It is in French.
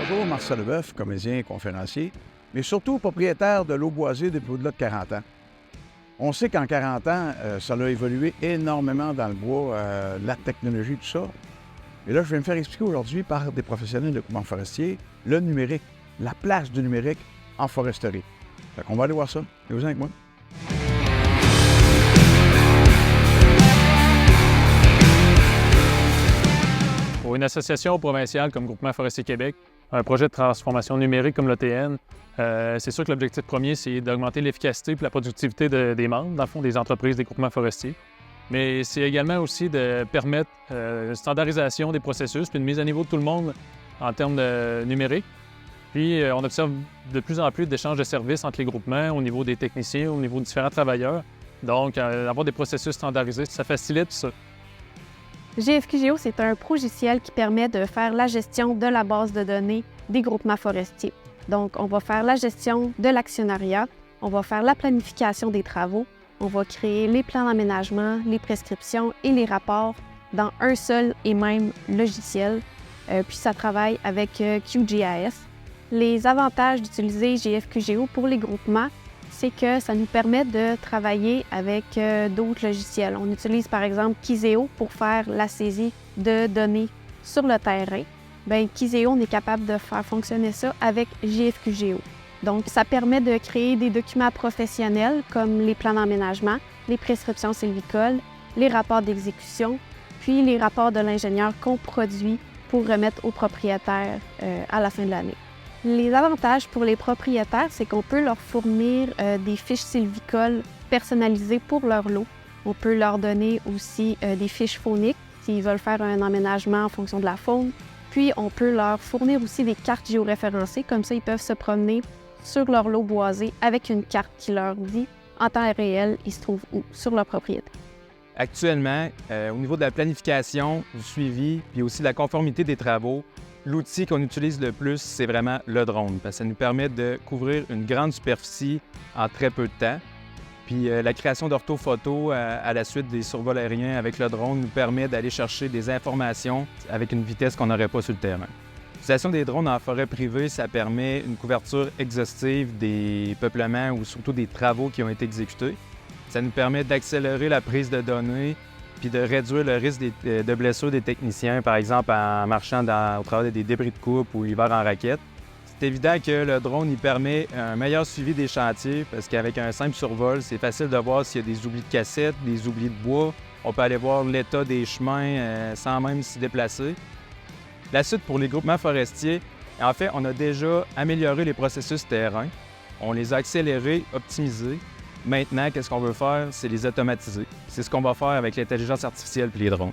Bonjour, Marcel Leboeuf, comédien et conférencier, mais surtout propriétaire de l'eau boisée depuis au-delà de 40 ans. On sait qu'en 40 ans, ça a évolué énormément dans le bois, la technologie, tout ça. Et là, je vais me faire expliquer aujourd'hui par des professionnels de l'équipement forestier le numérique, la place du numérique en foresterie. Fait qu'on va aller voir ça. Et vous avec moi? Pour une association provinciale comme Groupement Forestier Québec, un projet de transformation numérique comme l'OTN, c'est sûr que l'objectif premier, c'est d'augmenter l'efficacité et la productivité des membres, dans le fond, des entreprises des groupements forestiers. Mais c'est également aussi de permettre une standardisation des processus puis une mise à niveau de tout le monde en termes de numérique. Puis on observe de plus en plus d'échanges de services entre les groupements au niveau des techniciens, au niveau de différents travailleurs. Donc, avoir des processus standardisés, ça facilite ça. GFQGO, c'est un logiciel qui permet de faire la gestion de la base de données des groupements forestiers. Donc, on va faire la gestion de l'actionnariat, on va faire la planification des travaux, on va créer les plans d'aménagement, les prescriptions et les rapports dans un seul et même logiciel. Puis ça travaille avec QGIS. Les avantages d'utiliser GFQGO pour les groupements, c'est que ça nous permet de travailler avec d'autres logiciels. On utilise par exemple Kizeo pour faire la saisie de données sur le terrain. Bien, Kizeo, on est capable de faire fonctionner ça avec GFQGO. Donc, ça permet de créer des documents professionnels comme les plans d'aménagement, les prescriptions sylvicoles, les rapports d'exécution, puis les rapports de l'ingénieur qu'on produit pour remettre aux propriétaires à la fin de l'année. Les avantages pour les propriétaires, c'est qu'on peut leur fournir des fiches sylvicoles personnalisées pour leur lot. On peut leur donner aussi des fiches fauniques s'ils veulent faire un aménagement en fonction de la faune. Puis, on peut leur fournir aussi des cartes géoréférencées, comme ça, ils peuvent se promener sur leur lot boisé avec une carte qui leur dit en temps réel, ils se trouvent où sur leur propriété. Actuellement, au niveau de la planification, du suivi, puis aussi de la conformité des travaux, l'outil qu'on utilise le plus, c'est vraiment le drone, parce que ça nous permet de couvrir une grande superficie en très peu de temps. Puis la création d'orthophotos à la suite des survols aériens avec le drone nous permet d'aller chercher des informations avec une vitesse qu'on n'aurait pas sur le terrain. L'utilisation des drones en forêt privée, ça permet une couverture exhaustive des peuplements ou surtout des travaux qui ont été exécutés. Ça nous permet d'accélérer la prise de données puis de réduire le risque de blessures des techniciens, par exemple en marchant au travers des débris de coupe ou l'hiver en raquette. C'est évident que le drone il permet un meilleur suivi des chantiers parce qu'avec un simple survol, c'est facile de voir s'il y a des oublis de cassettes, des oublis de bois. On peut aller voir l'état des chemins sans même s'y déplacer. La suite pour les groupements forestiers, en fait, on a déjà amélioré les processus terrain. On les a accélérés, optimisés. Maintenant, qu'est-ce qu'on veut faire? C'est les automatiser. C'est ce qu'on va faire avec l'intelligence artificielle et les drones.